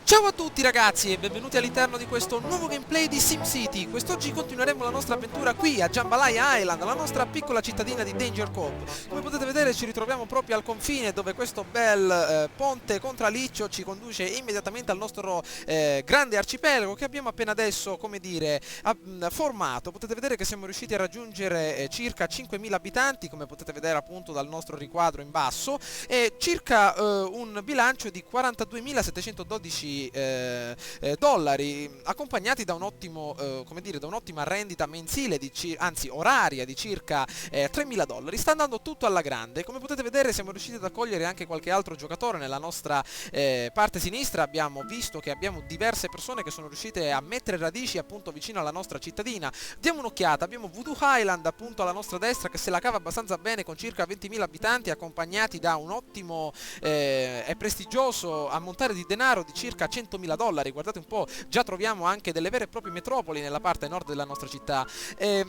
Ciao a tutti ragazzi e benvenuti all'interno di questo nuovo gameplay di SimCity. Quest'oggi continueremo la nostra avventura qui a Jambalaya Island, la nostra piccola cittadina di Danger Cove. Come potete vedere ci ritroviamo proprio al confine dove questo bel ponte contraliccio ci conduce immediatamente al nostro grande arcipelago che abbiamo appena adesso, come dire, formato. Potete vedere che siamo riusciti a raggiungere circa 5.000 abitanti, come potete vedere appunto dal nostro riquadro in basso, e circa un bilancio di 42.712 dollari, accompagnati da un ottimo, come dire, da un'ottima rendita mensile, anzi oraria, di circa 3.000 dollari. Sta andando tutto alla grande. Come potete vedere siamo riusciti ad accogliere anche qualche altro giocatore nella nostra parte sinistra. Abbiamo visto che abbiamo diverse persone che sono riuscite a mettere radici appunto vicino alla nostra cittadina. Diamo un'occhiata, abbiamo Voodoo Island appunto alla nostra destra che se la cava abbastanza bene con circa 20.000 abitanti, accompagnati da un ottimo e prestigioso ammontare di denaro di circa 100.000 dollari. Guardate un po', già troviamo anche delle vere e proprie metropoli nella parte nord della nostra città.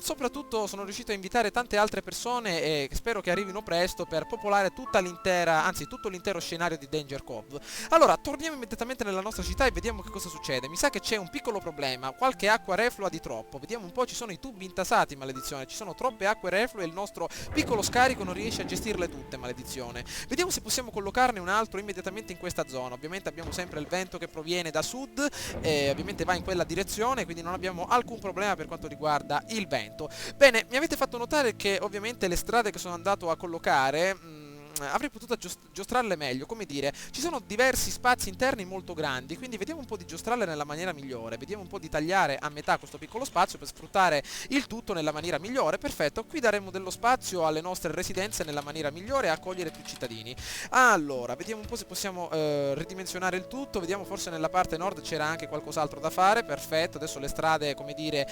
Soprattutto sono riuscito a invitare tante altre persone e spero che arrivino presto per popolare tutta l'intera, anzi tutto l'intero scenario di Danger Cove. Allora, torniamo immediatamente nella nostra città e vediamo che cosa succede. Mi sa che c'è un piccolo problema, qualche acqua reflua di troppo. Vediamo un po', ci sono i tubi intasati, maledizione, ci sono troppe acque reflue e il nostro piccolo scarico non riesce a gestirle tutte, maledizione. Vediamo se possiamo collocarne un altro immediatamente in questa zona. Ovviamente abbiamo sempre il vento che proviene da sud e ovviamente va in quella direzione, quindi non abbiamo alcun problema per quanto riguarda il vento. Bene, mi avete fatto notare che ovviamente le strade che sono andato a collocare avrei potuto giostrarle meglio, come dire, ci sono diversi spazi interni molto grandi, quindi vediamo un po' di giostrarle nella maniera migliore, vediamo un po' di tagliare a metà questo piccolo spazio per sfruttare il tutto nella maniera migliore. Perfetto, qui daremo dello spazio alle nostre residenze nella maniera migliore e accogliere più cittadini. Allora, vediamo un po' se possiamo ridimensionare il tutto, vediamo forse nella parte nord c'era anche qualcos'altro da fare. Perfetto, adesso le strade, come dire,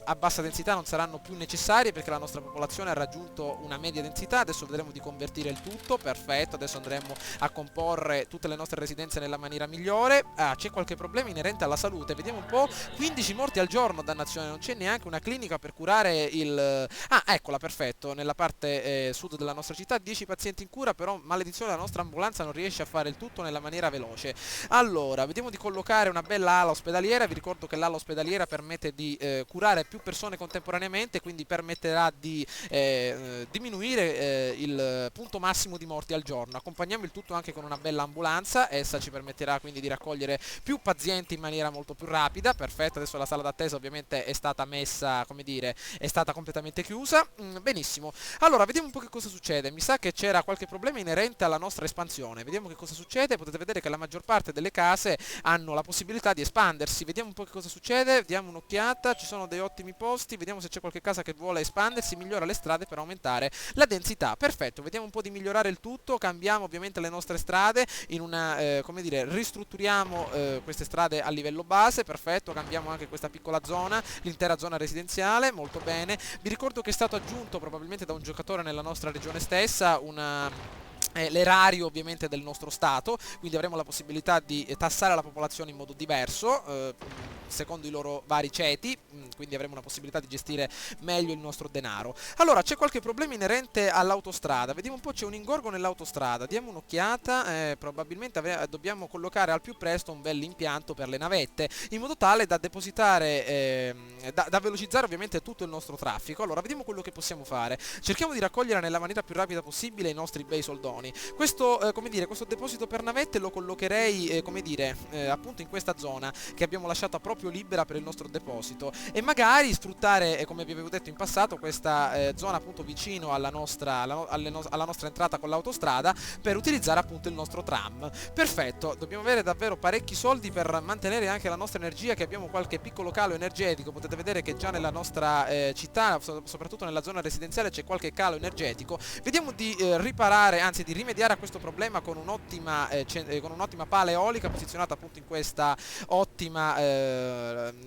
a bassa densità non saranno più necessarie perché la nostra popolazione ha raggiunto una media densità, adesso vedremo di convertire il tutto. Perfetto, adesso andremo a comporre tutte le nostre residenze nella maniera migliore. C'è qualche problema inerente alla salute, vediamo un po'. 15 morti al giorno, dannazione, non c'è neanche una clinica per curare il... eccola, perfetto, nella parte sud della nostra città 10 pazienti in cura, però maledizione la nostra ambulanza non riesce a fare il tutto nella maniera veloce. Allora, vediamo di collocare una bella ala ospedaliera. Vi ricordo che l'ala ospedaliera permette di curare più persone contemporaneamente, quindi permetterà di diminuire il punto massimo di morti al giorno. Accompagniamo il tutto anche con una bella ambulanza, essa ci permetterà quindi di raccogliere più pazienti in maniera molto più rapida. Perfetto, adesso la sala d'attesa ovviamente è stata messa, come dire, è stata completamente chiusa. Benissimo, allora vediamo un po' che cosa succede. Mi sa che c'era qualche problema inerente alla nostra espansione, vediamo che cosa succede. Potete vedere che la maggior parte delle case hanno la possibilità di espandersi, vediamo un po' che cosa succede, diamo un'occhiata, ci sono dei ottimi posti, vediamo se c'è qualche casa che vuole espandersi, migliora le strade per aumentare la densità. Perfetto, vediamo un po' di migliorare il tutto, cambiamo ovviamente le nostre strade in una, come dire, ristrutturiamo queste strade a livello base. Perfetto, cambiamo anche questa piccola zona, l'intera zona residenziale, molto bene. Vi ricordo che è stato aggiunto probabilmente da un giocatore nella nostra regione stessa l'erario ovviamente del nostro stato, quindi avremo la possibilità di tassare la popolazione in modo diverso secondo i loro vari ceti, quindi avremo una possibilità di gestire meglio il nostro denaro. Allora, c'è qualche problema inerente all'autostrada, vediamo un po', c'è un ingorgo nell'autostrada, diamo un'occhiata. Probabilmente dobbiamo collocare al più presto un bel impianto per le navette, in modo tale da depositare, da velocizzare ovviamente tutto il nostro traffico. Allora, vediamo quello che possiamo fare, cerchiamo di raccogliere nella maniera più rapida possibile i nostri bei soldoni. Questo, come dire, questo deposito per navette lo collocherei, come dire, appunto in questa zona che abbiamo lasciata proprio libera per il nostro deposito, e magari sfruttare, come vi avevo detto in passato, questa zona appunto vicino alla nostra, alla nostra entrata con l'autostrada per utilizzare appunto il nostro tram. Perfetto, dobbiamo avere davvero parecchi soldi per mantenere anche la nostra energia, che abbiamo qualche piccolo calo energetico. Potete vedere che già nella nostra città, soprattutto nella zona residenziale, c'è qualche calo energetico. Vediamo di riparare, anzi di rimediare a questo problema con un'ottima pala eolica posizionata appunto in questa ottima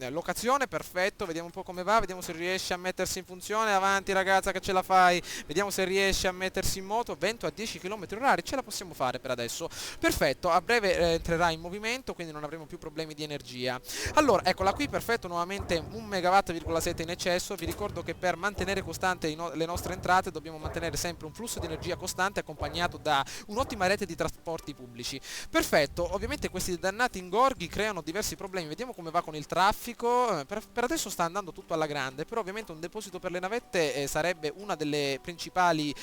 locazione. Perfetto, vediamo un po' come va, vediamo se riesce a mettersi in funzione. Avanti ragazza che ce la fai, vediamo se riesce a mettersi in moto. Vento a 10 km/h, ce la possiamo fare per adesso. Perfetto, a breve entrerà in movimento, quindi non avremo più problemi di energia. Allora, eccola qui, perfetto, nuovamente 1,7 MW in eccesso. Vi ricordo che per mantenere costante le nostre entrate dobbiamo mantenere sempre un flusso di energia costante accompagnato supportato da un'ottima rete di trasporti pubblici. Perfetto, ovviamente questi dannati ingorghi creano diversi problemi, vediamo come va con il traffico. Per adesso sta andando tutto alla grande, però ovviamente un deposito per le navette sarebbe uno dei principali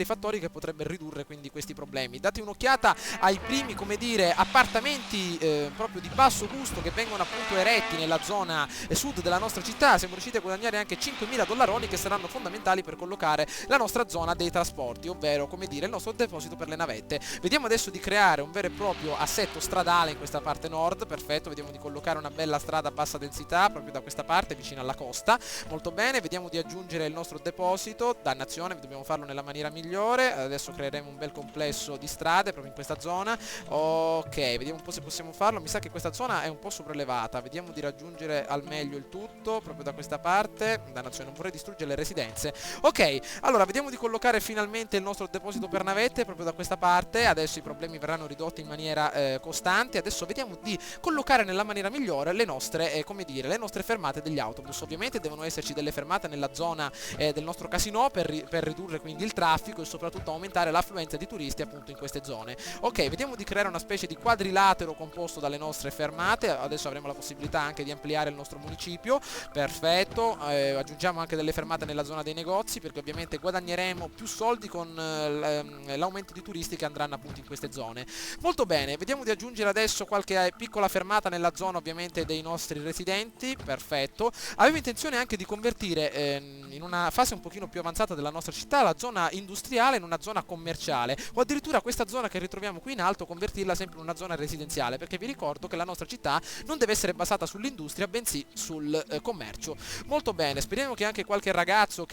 fattori che potrebbe ridurre quindi questi problemi. Date un'occhiata ai primi, come dire, appartamenti proprio di basso gusto che vengono appunto eretti nella zona sud della nostra città. Siamo riusciti a guadagnare anche 5.000 dollaroni che saranno fondamentali per collocare la nostra zona dei trasporti, ovvero, come dire, il nostro deposito per le navette. Vediamo adesso di creare un vero e proprio assetto stradale in questa parte nord. Perfetto, vediamo di collocare una bella strada a bassa densità proprio da questa parte vicino alla costa. Molto bene, vediamo di aggiungere il nostro deposito. Dannazione, dobbiamo farlo nella maniera migliore. Adesso creeremo un bel complesso di strade proprio in questa zona. Ok, vediamo un po' se possiamo farlo. Mi sa che questa zona è un po' sopraelevata, vediamo di raggiungere al meglio il tutto proprio da questa parte. Dannazione, non vorrei distruggere le residenze. Ok, allora vediamo di collocare finalmente il nostro deposito per navette proprio da questa parte. Adesso i problemi verranno ridotti in maniera costante. Adesso vediamo di collocare nella maniera migliore le nostre, come dire, le nostre fermate degli autobus. Ovviamente devono esserci delle fermate nella zona del nostro casino per ridurre quindi il traffico e soprattutto aumentare l'affluenza di turisti appunto in queste zone. Ok, vediamo di creare una specie di quadrilatero composto dalle nostre fermate. Adesso avremo la possibilità anche di ampliare il nostro municipio. Perfetto, aggiungiamo anche delle fermate nella zona dei negozi, perché ovviamente guadagneremo più soldi con l'aumento di turisti che andranno appunto in queste zone. Molto bene, vediamo di aggiungere adesso qualche piccola fermata nella zona ovviamente dei nostri residenti. Perfetto, avevo intenzione anche di convertire in una fase un pochino più avanzata della nostra città la zona industriale in una zona commerciale, o addirittura questa zona che ritroviamo qui in alto convertirla sempre in una zona residenziale, perché vi ricordo che la nostra città non deve essere basata sull'industria bensì sul commercio. Molto bene, speriamo che anche qualche ragazzo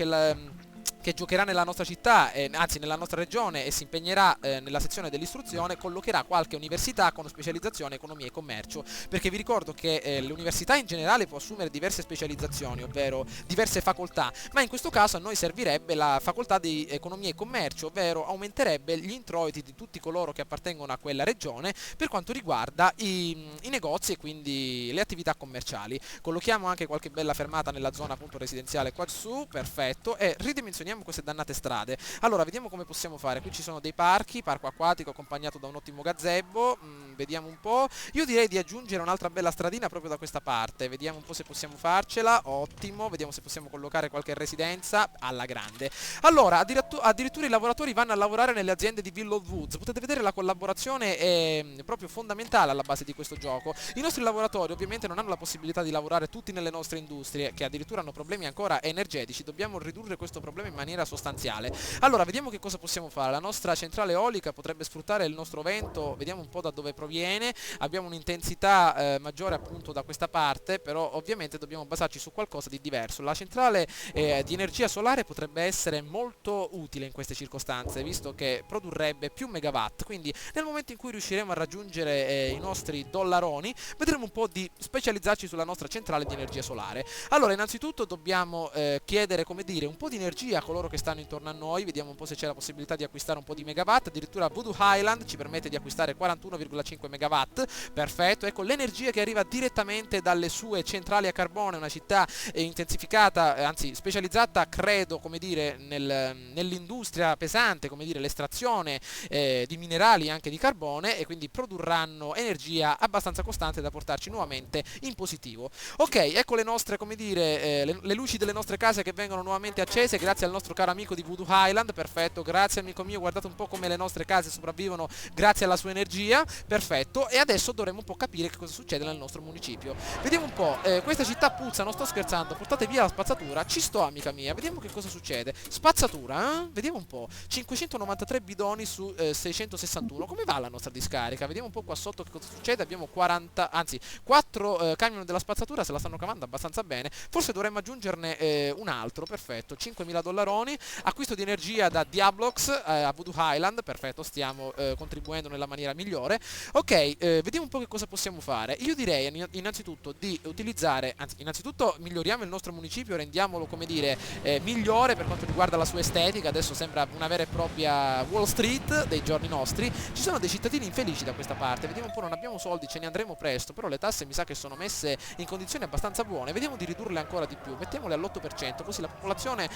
che giocherà nella nostra città, anzi nella nostra regione, e si impegnerà nella sezione dell'istruzione, collocherà qualche università con specializzazione economia e commercio, perché vi ricordo che l'università in generale può assumere diverse specializzazioni, ovvero diverse facoltà, ma in questo caso a noi servirebbe la facoltà di economia e commercio, ovvero aumenterebbe gli introiti di tutti coloro che appartengono a quella regione per quanto riguarda i negozi e quindi le attività commerciali. Collochiamo anche qualche bella fermata nella zona appunto residenziale qua su. Perfetto, e ridimensioniamo queste dannate strade. Allora vediamo come possiamo fare. Qui ci sono dei parchi, parco acquatico accompagnato da un ottimo gazebo. Vediamo un po'. Io direi di aggiungere un'altra bella stradina proprio da questa parte. Vediamo un po' se possiamo farcela. Ottimo, vediamo se possiamo collocare qualche residenza alla grande. Allora addirittura i lavoratori vanno a lavorare nelle aziende di Willow Woods. Potete vedere la collaborazione è proprio fondamentale alla base di questo gioco. I nostri lavoratori ovviamente non hanno la possibilità di lavorare tutti nelle nostre industrie, che addirittura hanno problemi ancora energetici. Dobbiamo ridurre questo problema in maniera sostanziale. Allora vediamo che cosa possiamo fare. La nostra centrale eolica potrebbe sfruttare il nostro vento, vediamo un po' da dove proviene. Abbiamo un'intensità maggiore appunto da questa parte, però ovviamente dobbiamo basarci su qualcosa di diverso. La centrale di energia solare potrebbe essere molto utile in queste circostanze, visto che produrrebbe più megawatt, quindi nel momento in cui riusciremo a raggiungere i nostri dollaroni vedremo un po' di specializzarci sulla nostra centrale di energia solare. Allora innanzitutto dobbiamo chiedere, come dire, un po' di energia a coloro che stanno intorno a noi. Vediamo un po' se c'è la possibilità di acquistare un po' di megawatt. Addirittura Voodoo Island ci permette di acquistare 41,5 megawatt. Perfetto, ecco l'energia che arriva direttamente dalle sue centrali a carbone, una città intensificata, anzi specializzata, credo, come dire, nell'industria pesante, come dire, l'estrazione di minerali e anche di carbone, e quindi produrranno energia abbastanza costante da portarci nuovamente in positivo. Ok, ecco le nostre, come dire, le luci delle nostre case che vengono nuovamente accese grazie al nostro caro amico di Voodoo Island. Perfetto, grazie amico mio, guardate un po' come le nostre case sopravvivono grazie alla sua energia. Perfetto, e adesso dovremo un po' capire che cosa succede nel nostro municipio. Vediamo un po', questa città puzza, non sto scherzando, portate via la spazzatura. Ci sto amica mia, vediamo che cosa succede. Spazzatura, vediamo un po', 593 bidoni su 661, come va la nostra discarica? Vediamo un po' qua sotto che cosa succede. Abbiamo 40, anzi 4 camion della spazzatura, se la stanno cavando abbastanza bene. Forse dovremmo aggiungerne un altro. Perfetto, 5.000 dollaroni, acquisto di energia da Diablox a Voodoo Island. Perfetto, stiamo contribuendo nella maniera migliore. Ok, vediamo un po' che cosa possiamo fare. Io direi innanzitutto di utilizzare, anzi innanzitutto miglioriamo il nostro municipio, rendiamolo, come dire, migliore per quanto riguarda la sua estetica. Adesso sembra una vera e propria Wall Street dei giorni nostri. Ci sono dei cittadini infelici da questa parte, vediamo un po', non abbiamo soldi, ce ne andremo presto, però le tasse mi sa che sono messe in condizioni abbastanza buone. Vediamo di ridurle ancora di più, mettiamole all'8%, così la popolazione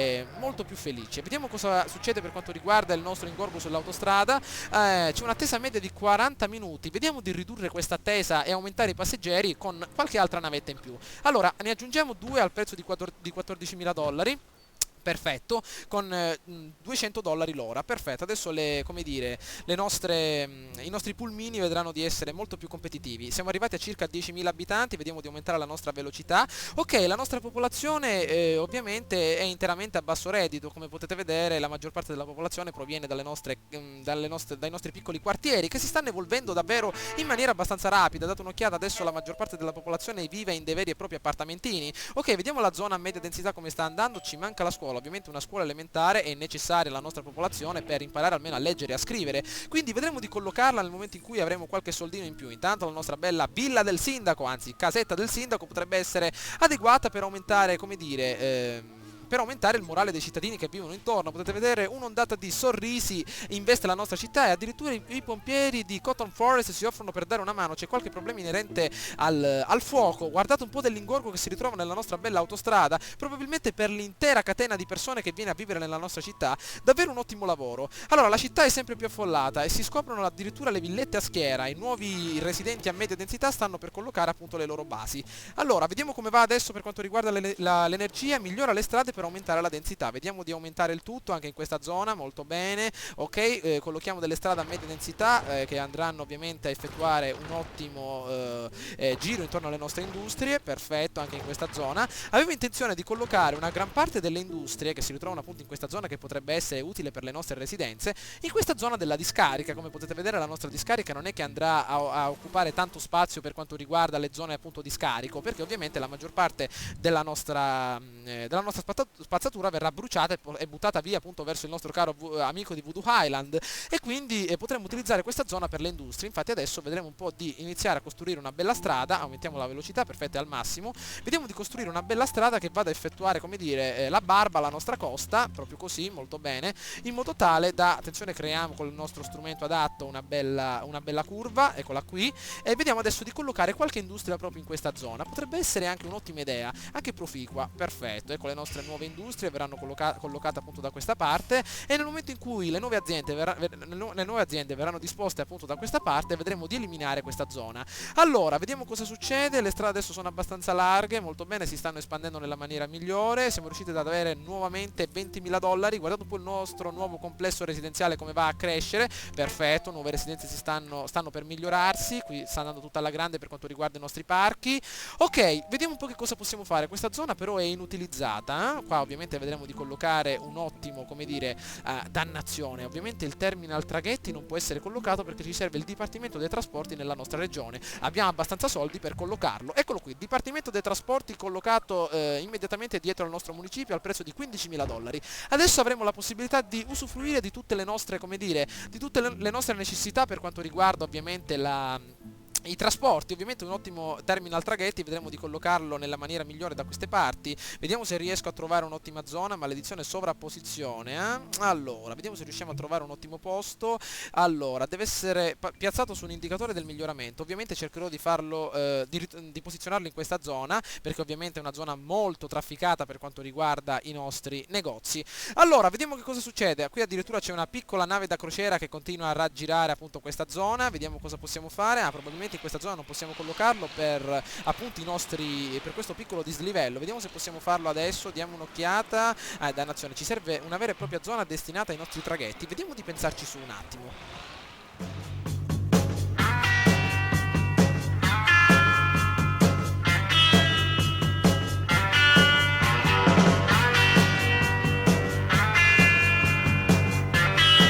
essere molto più felice. Vediamo cosa succede per quanto riguarda il nostro ingorgo sull'autostrada. C'è un'attesa media di 40 minuti, vediamo di ridurre questa attesa e aumentare i passeggeri con qualche altra navetta in più. Allora, ne aggiungiamo due al prezzo di 14.000 dollari. Perfetto, con $200 l'ora. Perfetto, adesso come dire, i nostri pulmini vedranno di essere molto più competitivi. Siamo arrivati a circa 10.000 abitanti, vediamo di aumentare la nostra velocità. Ok, la nostra popolazione ovviamente è interamente a basso reddito, come potete vedere la maggior parte della popolazione proviene dai nostri piccoli quartieri che si stanno evolvendo davvero in maniera abbastanza rapida. Date un'occhiata, adesso la maggior parte della popolazione vive in dei veri e propri appartamentini. Ok, vediamo la zona a media densità come sta andando, ci manca la scuola. Ovviamente una scuola elementare è necessaria alla nostra popolazione per imparare almeno a leggere e a scrivere, quindi vedremo di collocarla nel momento in cui avremo qualche soldino in più. Intanto la nostra bella villa del sindaco, anzi casetta del sindaco, potrebbe essere adeguata per aumentare, come dire, per aumentare il morale dei cittadini che vivono intorno. Potete vedere un'ondata di sorrisi investe la nostra città e addirittura i pompieri di Cotton Forest si offrono per dare una mano. C'è qualche problema inerente al fuoco. Guardate un po' dell'ingorgo che si ritrova nella nostra bella autostrada, probabilmente per l'intera catena di persone che viene a vivere nella nostra città. Davvero un ottimo lavoro. Allora, la città è sempre più affollata e si scoprono addirittura le villette a schiera. I nuovi residenti a media densità stanno per collocare appunto le loro basi. Allora, vediamo come va adesso per quanto riguarda l'energia. Migliora le strade per aumentare la densità. Vediamo di aumentare il tutto anche in questa zona, molto bene. Ok, collochiamo delle strade a media densità che andranno ovviamente a effettuare un ottimo giro intorno alle nostre industrie. Perfetto, anche in questa zona. Avevo intenzione di collocare una gran parte delle industrie che si ritrovano appunto in questa zona, che potrebbe essere utile per le nostre residenze, in questa zona della discarica. Come potete vedere, la nostra discarica non è che andrà a occupare tanto spazio per quanto riguarda le zone appunto di scarico, perché ovviamente la maggior parte della nostra spazzatura verrà bruciata e buttata via appunto verso il nostro caro amico di Voodoo Island, e quindi potremo utilizzare questa zona per le industrie. Infatti adesso vedremo un po' di iniziare a costruire una bella strada. Aumentiamo la velocità, perfetta, è al massimo. Vediamo di costruire una bella strada che vada a effettuare, come dire, la barba alla nostra costa, proprio così, molto bene, in modo tale da, attenzione, creiamo con il nostro strumento adatto una bella curva, eccola qui, e vediamo adesso di collocare qualche industria proprio in questa zona. Potrebbe essere anche un'ottima idea, anche proficua. Perfetto, ecco, le nostre nuove industrie verranno collocate appunto da questa parte, e nel momento in cui le nuove aziende verranno disposte appunto da questa parte, vedremo di eliminare questa zona. Allora, vediamo cosa succede. Le strade adesso sono abbastanza larghe, molto bene, si stanno espandendo nella maniera migliore. Siamo riusciti ad avere nuovamente $20.000. Guardate un po' il nostro nuovo complesso residenziale come va a crescere. Perfetto, nuove residenze stanno per migliorarsi. Qui sta andando tutta alla grande per quanto riguarda i nostri parchi. Ok, vediamo un po' che cosa possiamo fare. Questa zona però è inutilizzata, Qua ovviamente vedremo di collocare un ottimo, come dire, dannazione. Ovviamente il terminal traghetti non può essere collocato perché ci serve il Dipartimento dei Trasporti nella nostra regione. Abbiamo abbastanza soldi per collocarlo. Eccolo qui, Dipartimento dei Trasporti collocato immediatamente dietro al nostro municipio al prezzo di $15.000. Adesso avremo la possibilità di usufruire di tutte le nostre, come dire, di tutte le nostre necessità per quanto riguarda ovviamente i trasporti. Ovviamente un ottimo terminal traghetti, vedremo di collocarlo nella maniera migliore da queste parti. Vediamo se riesco a trovare un'ottima zona. Maledizione sovrapposizione, Allora, vediamo se riusciamo a trovare un ottimo posto. Allora, deve essere piazzato su un indicatore del miglioramento. Ovviamente cercherò di farlo, di posizionarlo in questa zona, perché ovviamente è una zona molto trafficata per quanto riguarda i nostri negozi. Allora, vediamo che cosa succede. Qui addirittura c'è una piccola nave da crociera che continua a raggirare appunto questa zona. Vediamo cosa possiamo fare. Probabilmente in questa zona non possiamo collocarlo per appunto per questo piccolo dislivello. Vediamo se possiamo farlo adesso. Diamo un'occhiata. Dannazione, ci serve una vera e propria zona destinata ai nostri traghetti. Vediamo di pensarci su un attimo.